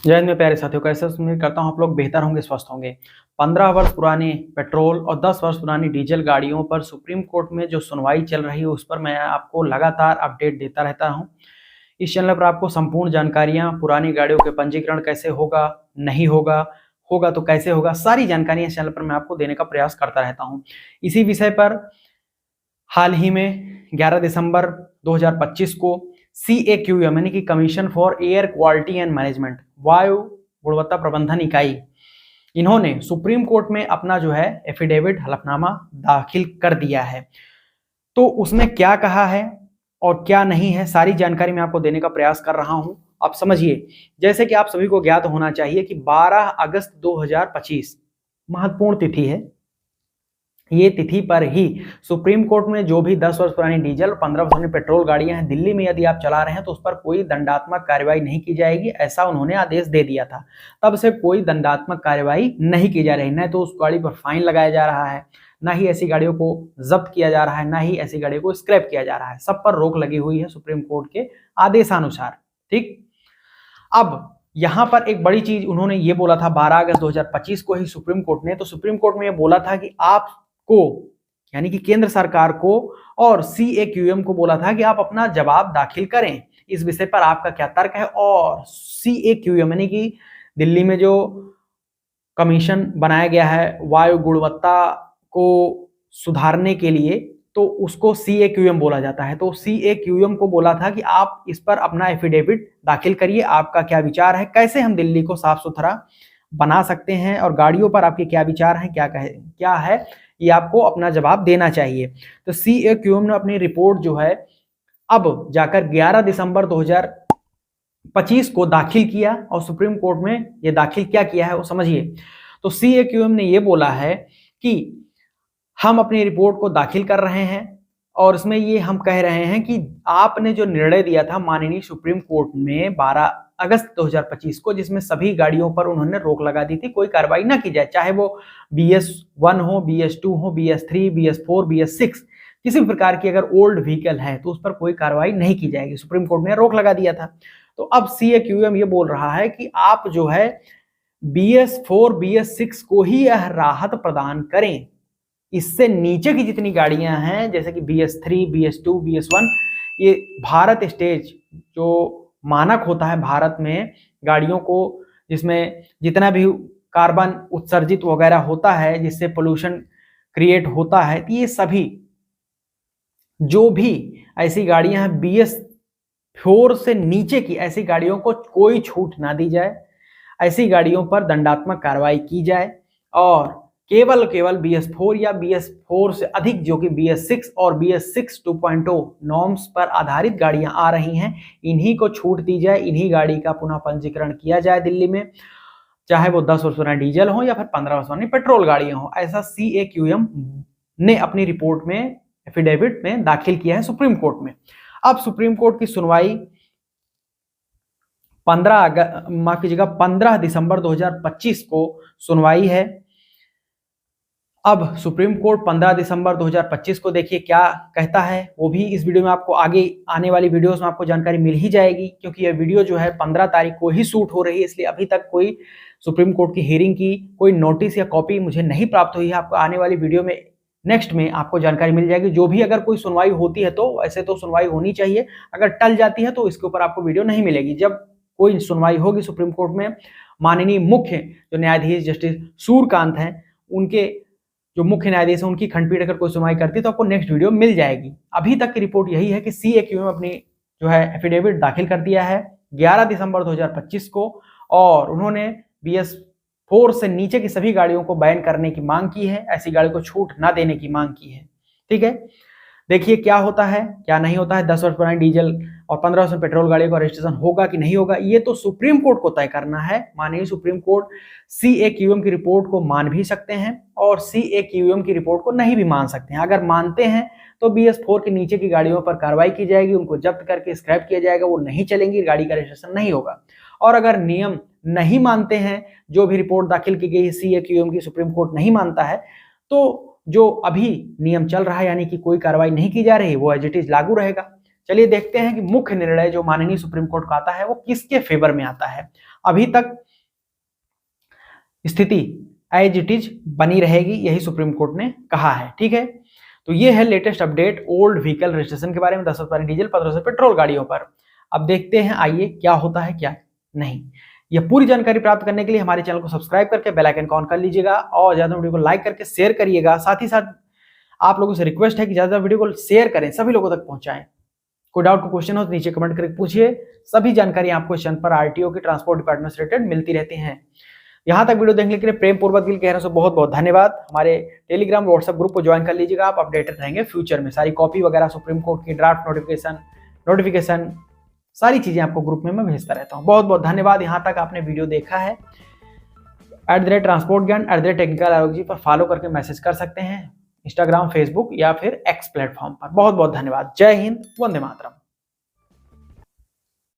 जय हिंद मेरे प्यारे साथियों, कैसे उम्मीद करता हूँ आप लोग बेहतर होंगे, स्वस्थ होंगे। 15 वर्ष पुरानी पेट्रोल और 10 वर्ष पुरानी डीजल गाड़ियों पर सुप्रीम कोर्ट में जो सुनवाई चल रही है उस पर मैं आपको लगातार अपडेट देता रहता हूँ। इस चैनल पर आपको संपूर्ण जानकारियां, पुरानी गाड़ियों के पंजीकरण कैसे होगा, नहीं होगा, होगा तो कैसे होगा, सारी जानकारियां इस चैनल पर मैं आपको देने का प्रयास करता रहता हूँ। इसी विषय पर हाल ही में 11 दिसंबर 2025 को CAQM यानी कि commission for air quality and management, वायु गुणवत्ता प्रबंधन इकाई, इन्होंने सुप्रीम कोर्ट में अपना जो है एफिडेविट, हलफनामा दाखिल कर दिया है। तो उसमें क्या कहा है और क्या नहीं है, सारी जानकारी मैं आपको देने का प्रयास कर रहा हूं। आप समझिए, जैसे कि आप सभी को ज्ञात होना चाहिए कि 12 अगस्त 2025 महत्वपूर्ण तिथि है। ये तिथि पर ही सुप्रीम कोर्ट में जो भी 10 वर्ष पुरानी डीजल और 15 वर्ष पुरानी पेट्रोल गाड़ियां हैं दिल्ली में यदि आप चला रहे हैं तो उस पर कोई दंडात्मक कार्रवाई नहीं की जाएगी, ऐसा उन्होंने आदेश दे दिया था। तब से कोई दंडात्मक कार्रवाई नहीं की जा रही, न तो उस गाड़ी पर फाइन लगाया जा रहा है, ना ही ऐसी गाड़ियों को जब्त किया जा रहा है, ना ही ऐसी गाड़ियों को स्क्रैप किया जा रहा है। सब पर रोक लगी हुई है सुप्रीम कोर्ट के आदेशानुसार। ठीक, अब यहां पर एक बड़ी चीज उन्होंने ये बोला था 12 अगस्त 2025 को ही सुप्रीम कोर्ट ने, तो सुप्रीम कोर्ट में ये बोला था कि आपको यानी कि केंद्र सरकार को और CAQM को बोला था कि आप अपना जवाब दाखिल करें, इस विषय पर आपका क्या तर्क है। और CAQM यानी कि दिल्ली में जो कमीशन बनाया गया है वायु गुणवत्ता को सुधारने के लिए, तो उसको CAQM बोला जाता है। तो CAQM को बोला था कि आप इस पर अपना एफिडेविट दाखिल करिए, आपका क्या विचार है, कैसे हम दिल्ली को साफ सुथरा बना सकते हैं और गाड़ियों पर आपके क्या विचार हैं, क्या है, ये आपको अपना जवाब देना चाहिए। तो CAQM ने अपनी रिपोर्ट जो है अब जाकर 11 दिसंबर 2025 को दाखिल किया, और सुप्रीम कोर्ट में ये दाखिल क्या किया है वो समझिए। तो CAQM ने ये बोला है कि हम अपनी रिपोर्ट को दाखिल कर रहे हैं और इसमें ये हम कह रहे हैं कि आपने जो निर्णय दिया था माननीय सुप्रीम कोर्ट में 12 अगस्त 2025 को, जिसमें सभी गाड़ियों पर उन्होंने रोक लगा दी थी, कोई कार्रवाई ना की जाए, चाहे वो BS1 हो, BS2 हो, BS3, BS4, BS6, किसी भी प्रकार की अगर ओल्ड व्हीकल है तो उस पर कोई कार्रवाई नहीं की जाएगी। सुप्रीम कोर्ट ने रोक लगा दिया था। तो अब CAQM ये बोल रहा है कि आप जो है BS4, BS6 को ही यह राहत प्रदान करें। इससे नीचे की जितनी गाड़ियां हैं जैसे कि BS3, BS2, BS1, ये भारत स्टेज जो मानक होता है भारत में गाड़ियों को, जिसमें जितना भी कार्बन उत्सर्जित वगैरह होता है जिससे पोल्यूशन क्रिएट होता है, तो ये सभी जो भी ऐसी गाड़ियां हैं BS4 से नीचे की ऐसी गाड़ियों को कोई छूट ना दी जाए, ऐसी गाड़ियों पर दंडात्मक कार्रवाई की जाए, और केवल BS4 या BS4 से अधिक जो कि BS6 और BS6 2.0 नॉर्म्स पर आधारित गाड़ियां आ रही हैं, इन्हीं को छूट दी जाए, इन्हीं गाड़ी का पुनः पंजीकरण किया जाए दिल्ली में, चाहे वो 10 वर्ष पुरानी डीजल हो या फिर 15 वर्ष पुरानी पेट्रोल गाड़ियां हो। ऐसा CAQM ने अपनी रिपोर्ट में, एफिडेविट में दाखिल किया है सुप्रीम कोर्ट में। अब सुप्रीम कोर्ट की सुनवाई 15 दिसंबर 2025 को सुनवाई है। अब सुप्रीम कोर्ट 15 दिसंबर 2025 को देखिए क्या कहता है, वो भी इस वीडियो में आपको आगे आने वाली वीडियोस में आपको जानकारी मिल ही जाएगी, क्योंकि यह वीडियो जो है 15 तारीख को ही शूट हो रही है, इसलिए अभी तक कोई सुप्रीम कोर्ट की हियरिंग की कोई नोटिस या कॉपी मुझे नहीं प्राप्त हुई है। आपको आने वाली वीडियो में नेक्स्ट में आपको जानकारी मिल जाएगी। जो भी अगर कोई सुनवाई होती है तो वैसे तो सुनवाई होनी चाहिए, अगर टल जाती है तो इसके ऊपर आपको वीडियो नहीं मिलेगी। जब कोई सुनवाई होगी सुप्रीम कोर्ट में, माननीय मुख्य जो न्यायाधीश जस्टिस सूर्यकांत हैं, उनके जो मुख्य न्यायाधीश है उनकी खंडपीठ अगर कोई सुनवाई करती है तो आपको नेक्स्ट वीडियो मिल जाएगी। अभी तक की रिपोर्ट यही है कि CAQM अपनी जो है एफिडेविट दाखिल कर दिया है 11 दिसंबर 2025 को, और उन्होंने BS4 से नीचे की सभी गाड़ियों को बैन करने की मांग की है, ऐसी गाड़ी को छूट ना देने की मांग की है। ठीक है, देखिए क्या होता है क्या नहीं होता है। 10 वर्ष पुरानी डीजल और 15 वर्ष पेट्रोल गाड़ियों का रजिस्ट्रेशन होगा कि नहीं होगा, ये तो सुप्रीम कोर्ट को तय करना है। माननीय सुप्रीम कोर्ट CAQM की रिपोर्ट को मान भी सकते हैं और CAQM की रिपोर्ट को नहीं भी मान सकते हैं। अगर मानते हैं तो BS4 के नीचे की गाड़ियों पर कार्रवाई की जाएगी, उनको जब्त करके स्क्रैप किया जाएगा, वो नहीं चलेंगी, गाड़ी का रजिस्ट्रेशन नहीं होगा। और अगर नियम नहीं मानते हैं, जो भी रिपोर्ट दाखिल की गई CAQM की सुप्रीम कोर्ट नहीं मानता है, तो जो अभी नियम चल रहा है यानी कि कोई कार्रवाई नहीं की जा रही, वो एज इट इज लागू रहेगा। चलिए देखते हैं कि मुख्य निर्णय जो माननीय सुप्रीम कोर्ट का आता है वो किसके फेवर में आता है। अभी तक स्थिति एज इट इज बनी रहेगी, यही सुप्रीम कोर्ट ने कहा है। ठीक है, तो ये है latest update old vehicle registration के बारे में, 10 रुपये डीजल 15 पेट्रोल गाड़ियों पर। अब देखते हैं आइए क्या होता है क्या नहीं। यह पूरी जानकारी प्राप्त करने के लिए हमारे चैनल को सब्सक्राइब करके बेल आइकन को ऑन कर लीजिएगा और ज्यादा वीडियो को लाइक करके शेयर करिएगा। साथ ही साथ आप लोगों से रिक्वेस्ट है कि ज्यादा वीडियो को शेयर करें, सभी लोगों तक पहुंचाएं। कोई डाउट को क्वेश्चन हो तो नीचे कमेंट करके पूछिए। सभी जानकारी आपको इस चैनल पर आरटीओ की ट्रांसपोर्ट डिपार्टमेंट से रिलेटेड मिलती रहती है। यहाँ तक वीडियो देखने के लिए प्रेम पूर्वक दिल कहने से बहुत बहुत धन्यवाद। हमारे टेलीग्राम व्हाट्सएप ग्रुप को ज्वाइन कर लीजिएगा, आप अपडेटेड रहेंगे फ्यूचर में। सारी कॉपी वगैरह सुप्रीम कोर्ट की ड्राफ्ट नोटिफिकेशन सारी चीजें आपको ग्रुप में मैं भेजता रहता हूँ। बहुत बहुत धन्यवाद। यहाँ तक आपने वीडियो देखा है @ट्रांसपोर्ट ज्ञान @टेक्निकल आलोक जी पर फॉलो करके मैसेज कर सकते हैं, इंस्टाग्राम, फेसबुक या फिर एक्स प्लेटफॉर्म पर। बहुत बहुत धन्यवाद। जय हिंद, वंदे मातरम।